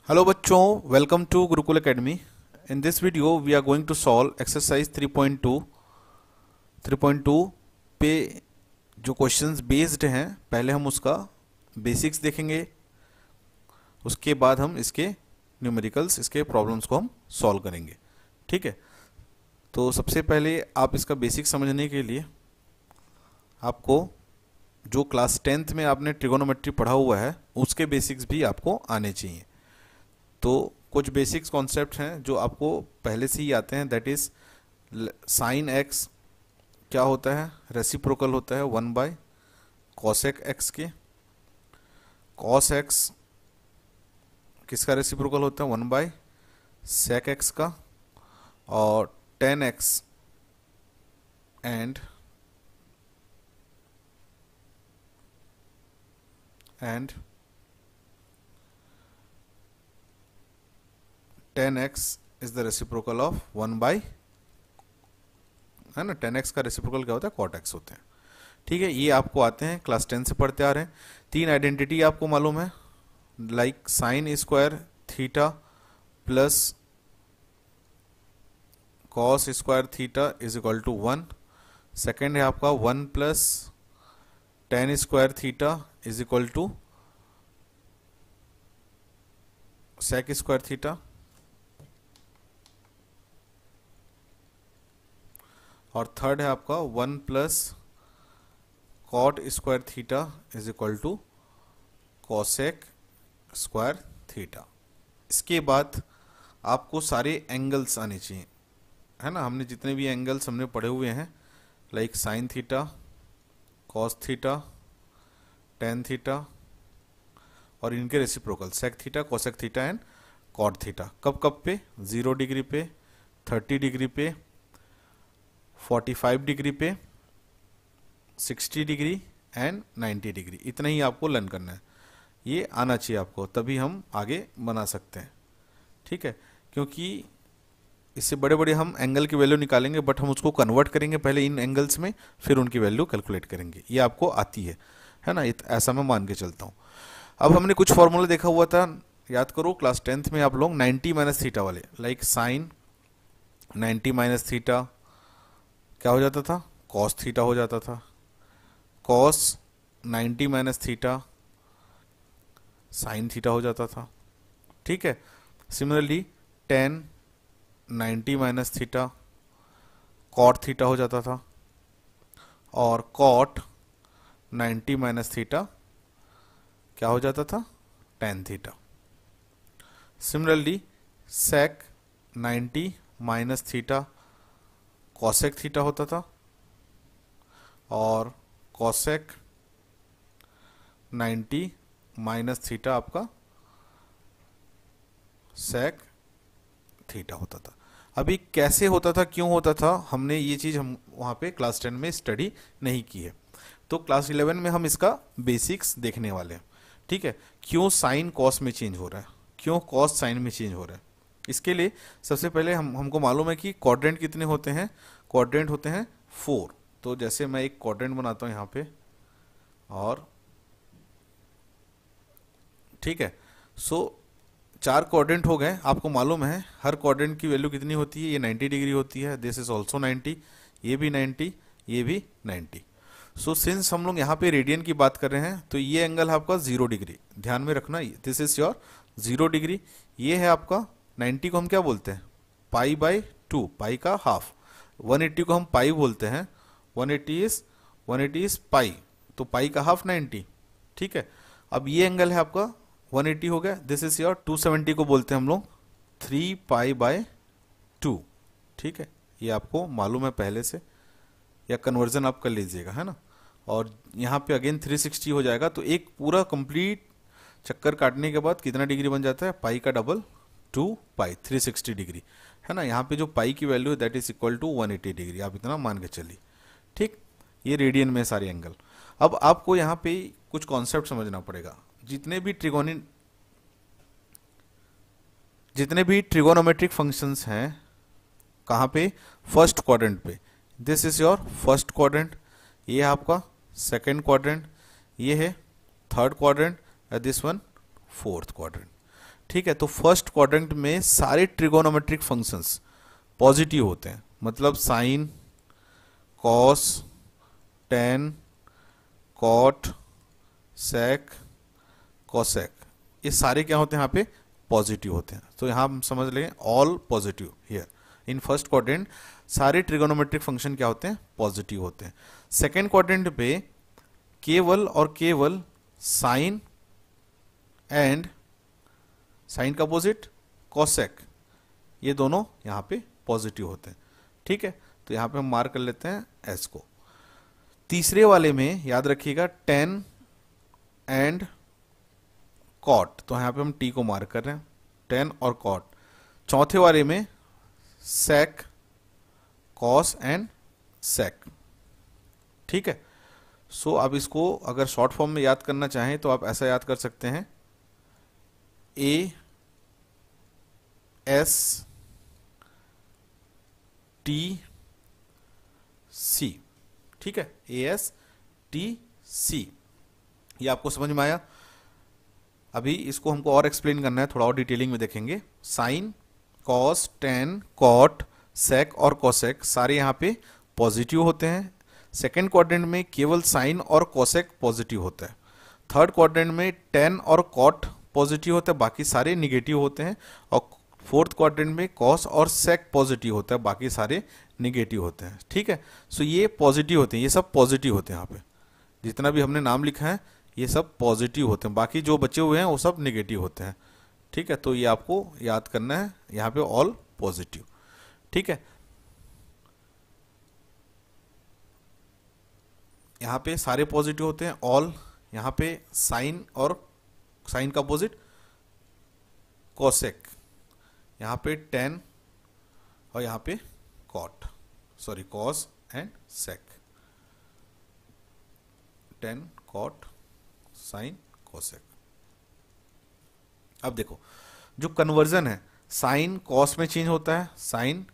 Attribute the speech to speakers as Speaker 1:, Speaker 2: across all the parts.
Speaker 1: Hello बच्चों, welcome to Gurukul Academy. In this video we are going to solve exercise 3.2 पे जो questions based हैं पहले हम उसका बेसिक्स देखेंगे, उसके बाद हम इसके न्यूमेरिकल्स, इसके प्रॉब्लम्स को हम सॉल्व करेंगे। ठीक है, तो सबसे पहले आप इसका बेसिक समझने के लिए आपको जो क्लास 10th में आपने ट्रिगोनोमेट्री पढ़ा हुआ है उसके बेसिक्स भी आपको आने चाहिए। तो कुछ बेसिक्स कॉन्सेप्ट हैं जो आपको पहले से ही आते हैं, दैट इज साइन एक्स क्या होता है, रेसिप्रोकल होता है 1 बाय कॉसेक एक्स के। कॉस एक्स किसका रेसिप्रोकल होता है, 1 बाय सेक एक्स का। और tan x and tan x is the reciprocal of 1 by, है ना, 10x का रेसिप्रोकल क्या होता है, कॉट एक्स होते हैं। ठीक है, ये आपको आते हैं, क्लास 10 से पढ़ते आ रहे हैं। तीन आइडेंटिटी आपको मालूम है, like sine square theta plus cos square theta is equal to 1। Second है आपका 1 plus tan square theta is equal to sec square theta. और थर्ड है आपका 1 plus cot square theta is equal to cosec square theta. इसके बाद आपको सारे angles आने चाहिए, है ना। हमने जितने भी एंगल्स हमने पढ़े हुए हैं, like sine theta, cos theta, tan theta और इनके reciprocal sec theta, cosec theta and cot theta. कब कब पे, 0 डिग्री पे, 30 डिग्री पे, 45 डिग्री पे, 60 डिग्री एंड 90 डिग्री। इतना ही आपको लर्न करना है, ये आना चाहिए आपको, तभी हम आगे बना सकते हैं। ठीक है, क्योंकि इससे बड़े बड़े हम एंगल की वैल्यू निकालेंगे, बट हम उसको कन्वर्ट करेंगे पहले इन एंगल्स में, फिर उनकी वैल्यू कैलकुलेट करेंगे। ये आपको आती है ना, ऐसा मैं मान के चलता हूँ। अब हमने कुछ फॉर्मूला देखा हुआ था, याद करो क्लास 10th में आप लोग 90 माइनस थीटा वाले, लाइक साइन 90 माइनस थीटा क्या हो जाता था, कॉस थीटा हो जाता था। Cos 90 minus theta sine theta हो जाता था। ठीक है, similarly tan 90 minus theta cot theta हो जाता था। और कॉट 90 माइनस थीटा क्या हो जाता था, टेन थीटा। सिमिलरली सेक 90 माइनस थीटा कॉसेक थीटा होता था। और कॉसेक 90 माइनस थीटा आपका सेक थीटा होता था। अभी कैसे होता था, क्यों होता था, हमने ये चीज हम वहां पे क्लास 10 में स्टडी नहीं की है, तो क्लास 11 में हम इसका बेसिक्स देखने वाले हैं। ठीक है, क्यों साइन कॉस में चेंज हो रहा है, क्यों कॉस साइन में चेंज हो रहा है। इसके लिए सबसे पहले हमको मालूम है कि क्वाड्रेंट कितने होते हैं, क्वाड्रेंट होते हैं 4। तो जैसे मैं एक क्वाड्रेंट बनाता हूं यहाँ पे, और ठीक है, सो 4 क्वाड्रेंट हो गए। आपको मालूम है हर क्वाड्रेंट की वैल्यू कितनी होती है, ये 90 डिग्री होती है, दिस इज ऑल्सो 90, ये भी 90, ये भी 90। सो सिंस हम लोग यहाँ पे रेडियन की बात कर रहे हैं, तो ये एंगल है आपका 0 डिग्री, ध्यान में रखना, दिस इज योर 0 डिग्री। ये है आपका 90 को हम क्या बोलते हैं, पाई बाय 2, पाई का हाफ। 180 को हम पाई बोलते हैं, 180 इज पाई, तो पाई का हाफ 90। ठीक है, अब ये एंगल है आपका 180 हो गया, दिस इज योर 270 को बोलते हैं हम लोग 3 पाई बाय 2। ठीक है, ये आपको मालूम है पहले से, या कन्वर्जन आप कर लीजिएगा, है ना। और यहाँ पे अगेन 360 हो जाएगा, तो एक पूरा कंप्लीट चक्कर काटने के बाद कितना डिग्री बन जाता है, पाई का डबल 2 पाई, 360 डिग्री, है ना। यहाँ पे जो पाई की वैल्यू है that is equal to 180 degree, आप इतना मान के चलिए। ठीक, ये रेडियन में सारे एंगल। अब आपको यहाँ पे कुछ कॉन्सेप्ट समझना पड़ेगा। जितने भी ट्रिगोनोमेट्रिक फंक्शंस हैं, कहाँ पे, फर्स्ट क्वाड्रेंट पे। This is your first quadrant, ये है आपका सेकेंड क्वाड्रेंट, ये है third quadrant, this one fourth quadrant. ठीक है, तो फर्स्ट क्वाड्रेंट में सारे ट्रिगोनोमेट्रिक फंक्शंस पॉजिटिव होते हैं, मतलब साइन, कॉस, टेन, कॉट, सेक, कोसेक, ये सारे क्या होते हैं यहाँ पे पॉजिटिव होते हैं। तो यहाँ हम समझ लें all positive here in first quadrant, सारे ट्रिगोनोमेट्रिक फंक्शन क्या होते हैं पॉजिटिव होते हैं। सेकेंड क्वाड्रेंट पे केवल और केवल साइन एंड साइन का अपोजिट कोसेक, ये दोनों यहाँ पे पॉजिटिव होते हैं। ठीक है, तो यहाँ पे हम मार्क कर लेते हैं एस को। तीसरे वाले में याद रखिएगा टेन एंड कॉट, तो यहाँ पे हम टी को मार्क कर रहे हैं, टेन और कॉट। चौथे वाले में सेक, कॉस एंड सेक। ठीक है, सो अब इसको अगर शॉर्ट फॉर्म में याद करना चाहें तो आप ऐसा याद कर सकते हैं, ए एस टी सी। ठीक है, ए एस टी सी, ये आपको समझ में आया। अभी इसको हमको और एक्सप्लेन करना है, थोड़ा और डिटेलिंग में देखेंगे। साइन, कॉस, टेन, कॉट, सेक और कोसेक सारे यहाँ पे पॉजिटिव होते हैं। सेकेंड क्वाड्रेंट में केवल साइन और कोसेक पॉजिटिव होता है। थर्ड क्वाड्रेंट में टेन और कॉट पॉजिटिव होता है, बाकी सारे निगेटिव होते हैं। और फोर्थ क्वाड्रेंट में कॉस और सेक पॉजिटिव होता है, बाकी सारे निगेटिव होते हैं। ठीक है, सो ये पॉजिटिव होते हैं, ये सब पॉजिटिव होते हैं। यहाँ पे जितना भी हमने नाम लिखा है ये सब पॉजिटिव होते हैं, बाकी जो बचे हुए हैं वो सब निगेटिव होते हैं। ठीक है, तो ये आपको याद करना है, यहाँ पे ऑल पॉजिटिव। ठीक है, यहाँ पे सारे पॉजिटिव होते हैं ऑल। यहाँ पे साइन और साइन का अपोजिट कोसेक, यहाँ पे टेन और यहाँ पे cot, sorry cos and sec, tan, cot, sine, cosec. अब देखो जो कन्वर्जन है, साइन कॉस में चेंज होता है, साइन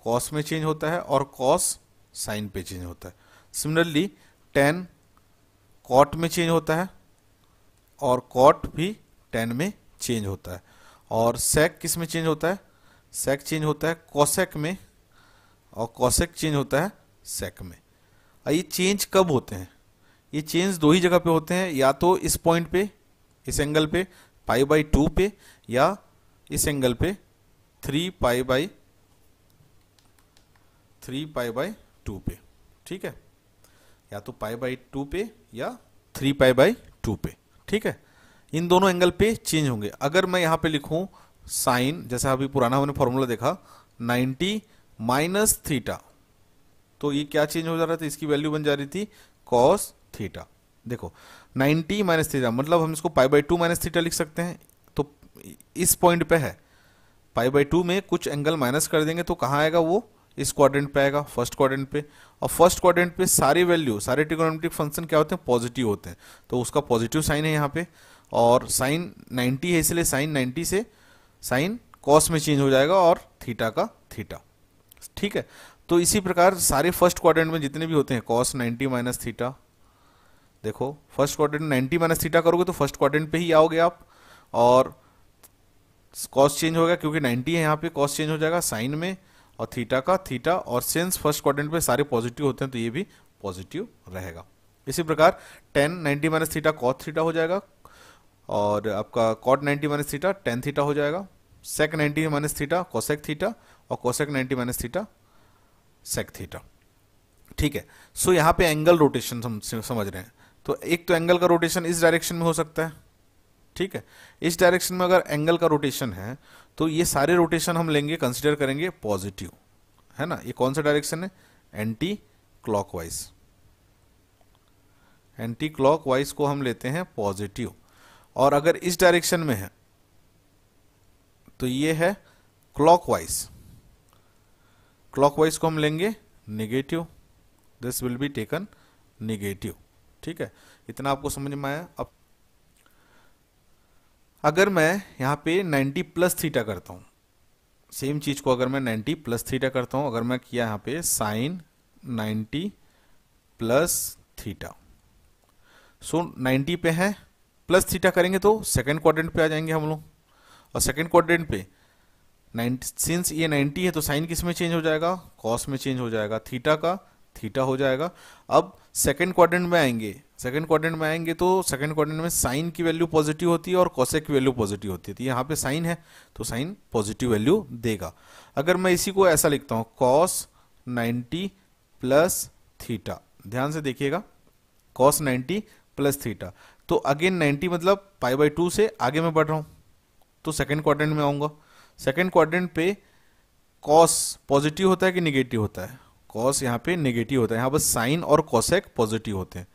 Speaker 1: कॉस में चेंज होता है और कॉस साइन पे चेंज होता है। सिमिलरली टेन कॉट में चेंज होता है और कॉट भी टेन में चेंज होता है। और सेक किस में चेंज होता है, सेक चेंज होता है कोसेक में और कोसेक चेंज होता है सेक में। और ये चेंज कब होते हैं, ये चेंज दो ही जगह पे होते हैं, या तो इस पॉइंट पे, इस एंगल पे पाई बाई 2 पे, या इस एंगल पे 3 पाई बाई 2 पे। ठीक है, या तो पाई बाई 2 पे या 3 पाई बाई 2 पे। ठीक है, इन दोनों एंगल पे चेंज होंगे। अगर मैं यहाँ पे लिखूं साइन, जैसा अभी पुराना हमने फॉर्मूला देखा 90 माइनस थीटा, तो ये क्या चेंज हो जा रहा था, इसकी वैल्यू बन जा रही थी कॉस थीटा। देखो 90 माइनस थीटा मतलब हम इसको पाई बाई 2 माइनस थीटा लिख सकते हैं। तो इस पॉइंट पे है, पाई बाई 2 में कुछ एंगल माइनस कर देंगे तो कहाँ आएगा, वो इस क्वाड्रेंट पे आएगा, फर्स्ट क्वाड्रेंट पे। और फर्स्ट क्वाड्रेंट पे सारी वैल्यू, सारे ट्रिगोनोमेट्रिक फंक्शन क्या होते हैं, पॉजिटिव होते हैं, तो उसका पॉजिटिव साइन है यहाँ पे। और साइन 90 है इसलिए साइन 90 से साइन कॉस में चेंज हो जाएगा और थीटा का थीटा। ठीक है, तो इसी प्रकार सारे फर्स्ट क्वाड्रेंट में जितने भी होते हैं कॉस 90 माइनस थीटा, देखो फर्स्ट क्वाड्रेंट 90 माइनस थीटा करोगे तो फर्स्ट क्वाड्रेंट पे ही आओगे आप, और कॉस चेंज होगा क्योंकि 90 है यहाँ पे, कॉस चेंज हो जाएगा साइन में और थीटा का थीटा। और सिंस फर्स्ट क्वाड्रेंट पे सारे पॉजिटिव होते हैं तो ये भी पॉजिटिव रहेगा। इसी प्रकार 10 90 माइनस थीटा कॉट थीटा हो जाएगा, और आपका cot 90 minus theta tan theta हो जाएगा। Sec 90 minus theta cosec theta, और cosec 90 minus theta sec theta. ठीक है, सो यहाँ पे एंगल रोटेशन समझ रहे हैं, तो एक तो एंगल का रोटेशन इस डायरेक्शन में हो सकता है। ठीक है, इस डायरेक्शन में अगर एंगल का रोटेशन है तो ये सारे रोटेशन हम लेंगे, कंसिडर करेंगे पॉजिटिव, है ना। ये कौन सा डायरेक्शन है, एंटी क्लॉकवाइज, एंटी क्लॉकवाइज को हम लेते हैं पॉजिटिव। और अगर इस डायरेक्शन में है तो ये है क्लॉकवाइज, क्लॉकवाइज को हम लेंगे negative, this will be taken negative. ठीक है, इतना आपको समझ में आया। अब अगर मैं यहाँ पे 90 प्लस थीटा करता हूँ, सेम चीज को अगर मैं 90 प्लस थीटा करता हूँ, अगर मैं किया यहाँ पे साइन 90 प्लस थीटा, सो 90 पे है, प्लस थीटा करेंगे तो सेकेंड क्वाड्रेंट पे आ जाएंगे हम लोग, और सेकंड क्वाड्रेंट पे 90, सिंस ये 90 है तो साइन किस में चेंज हो जाएगा, कॉस में चेंज हो जाएगा, थीटा का थीटा हो जाएगा। अब सेकंड क्वाड्रेंट में आएंगे, सेकंड क्वाड्रेंट में आएंगे तो सेकंड क्वाड्रेंट में साइन की वैल्यू पॉजिटिव होती है और कोसेक की वैल्यू पॉजिटिव होती है, तो यहाँ पे साइन है तो साइन पॉजिटिव वैल्यू देगा। अगर मैं इसी को ऐसा लिखता हूँ कॉस 90 प्लस थीटा, ध्यान से देखिएगा, कॉस 90 प्लस थीटा, तो अगेन 90 मतलब π/2 से आगे मैं बढ़ रहा हूँ तो सेकंड क्वाड्रेंट में आऊंगा। सेकंड क्वाड्रेंट पे कॉस पॉजिटिव होता है कि निगेटिव होता है, कॉस यहाँ पे निगेटिव होता है, यहाँ पर साइन और कोसेक पॉजिटिव होते हैं,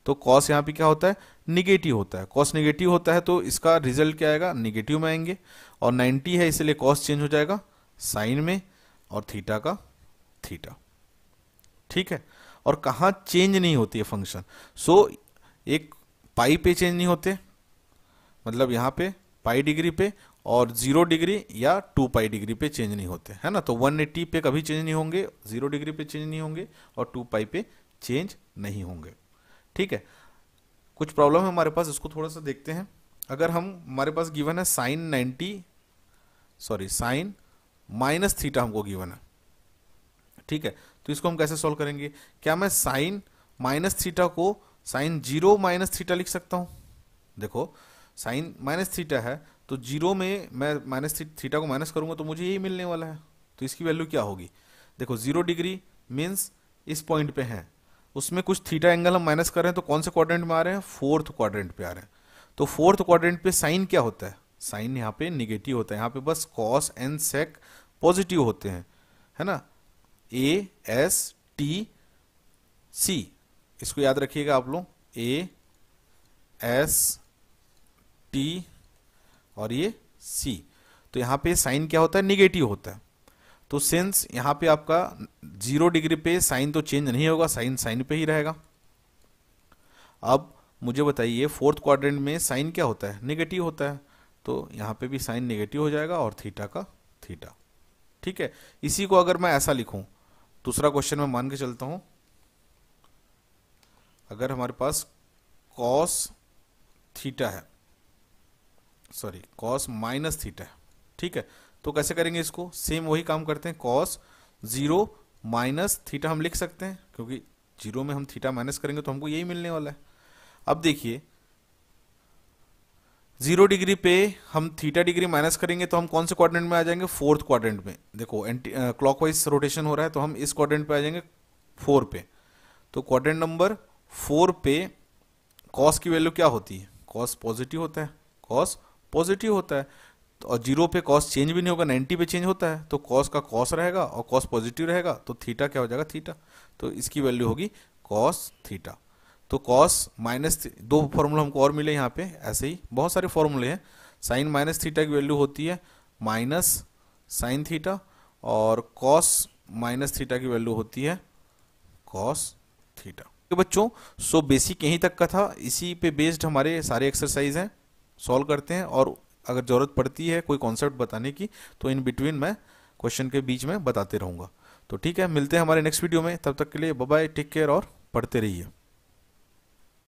Speaker 1: तो कॉस यहाँ पे क्या होता है, निगेटिव होता है। कॉस निगेटिव होता है तो इसका रिजल्ट क्या आएगा, निगेटिव में आएंगे, और 90 है इसलिए कॉस चेंज हो जाएगा साइन में और थीटा का थीटा। ठीक है, और कहाँ चेंज नहीं होती है फंक्शन, सो एक पाई पे चेंज नहीं होते, मतलब यहाँ पे पाई डिग्री पे, और 0 डिग्री या 2 पाई डिग्री पे चेंज नहीं होते, है ना। तो 180 पे कभी चेंज नहीं होंगे, 0 डिग्री पे चेंज नहीं होंगे, और 2 पाई पे चेंज नहीं होंगे। ठीक है, कुछ प्रॉब्लम है हमारे पास, इसको थोड़ा सा देखते हैं। अगर हमारे पास गिवन है साइन माइनस थीटा हमको गिवन है, ठीक है, तो इसको हम कैसे सॉल्व करेंगे। क्या मैं साइन माइनस थीटा को साइन 0 माइनस थीटा लिख सकता हूँ। देखो साइन माइनस थीटा है तो 0 में मैं माइनस थीटा को माइनस करूंगा तो मुझे यही मिलने वाला है, तो इसकी वैल्यू क्या होगी। देखो 0 डिग्री मीन्स इस पॉइंट पे है, उसमें कुछ थीटा एंगल हम माइनस कर रहे हैं, तो कौन से क्वाड्रेंट में आ रहे हैं, फोर्थ क्वाड्रेंट पे आ रहे हैं। तो फोर्थ क्वाड्रेंट पे साइन क्या होता है, साइन यहाँ पे निगेटिव होता है, यहाँ पे बस कॉस एंड सेक पॉजिटिव होते हैं, है ना, ए एस टी सी, इसको याद रखिएगा आप लोग, ए एस टी और ये सी। तो यहाँ पे साइन क्या होता है, निगेटिव होता है, तो सिंस यहाँ पे आपका 0 डिग्री पे साइन तो चेंज नहीं होगा, साइन साइन पे ही रहेगा। अब मुझे बताइए फोर्थ क्वाड्रेंट में साइन क्या होता है, निगेटिव होता है, तो यहाँ पे भी साइन निगेटिव हो जाएगा और थीटा का थीटा। ठीक है, इसी को अगर मैं ऐसा लिखूं, दूसरा क्वेश्चन में मान के चलता हूं, अगर हमारे पास कॉस थीटा है, सॉरी कॉस माइनस थीटा है, ठीक है, तो कैसे करेंगे इसको, सेम वही काम करते हैं, कॉस 0 माइनस थीटा हम लिख सकते हैं, क्योंकि 0 में हम थीटा माइनस करेंगे तो हमको यही मिलने वाला है। अब देखिए 0 डिग्री पे हम थीटा डिग्री माइनस करेंगे तो हम कौन से क्वाड्रेंट में आ जाएंगे, फोर्थ क्वाड्रेंट में। देखो क्लॉकवाइज रोटेशन हो रहा है तो हम इस क्वाड्रेंट पे आ जाएंगे 4 पे, तो क्वाड्रेंट नंबर 4 पे कॉस की वैल्यू क्या होती है, कॉस पॉजिटिव होता है, कॉस पॉजिटिव होता है, तो और 0 पे कॉस चेंज भी नहीं होगा, 90 पे चेंज होता है, तो कॉस का कॉस रहेगा और कॉस पॉजिटिव रहेगा, तो थीटा क्या हो जाएगा, थीटा, तो इसकी वैल्यू होगी कॉस थीटा। तो कॉस माइनस, दो फॉर्मूला हमको और मिले यहाँ पे, ऐसे ही बहुत सारे फॉर्मूले हैं। साइन माइनस थीटा की वैल्यू होती है माइनस साइन थीटा, और कॉस माइनस थीटा की वैल्यू होती है कॉस थीटा। तो बच्चों सो बेसिक यहीं तक का था, इसी पे बेस्ड हमारे सारे एक्सरसाइज हैं, सॉल्व करते हैं, और अगर ज़रूरत पड़ती है कोई कॉन्सेप्ट बताने की तो इन बिटवीन मैं क्वेश्चन के बीच में बताते रहूँगा। तो ठीक है, मिलते हैं हमारे नेक्स्ट वीडियो में, तब तक के लिए बाय बाय, टेक केयर और पढ़ते रहिए।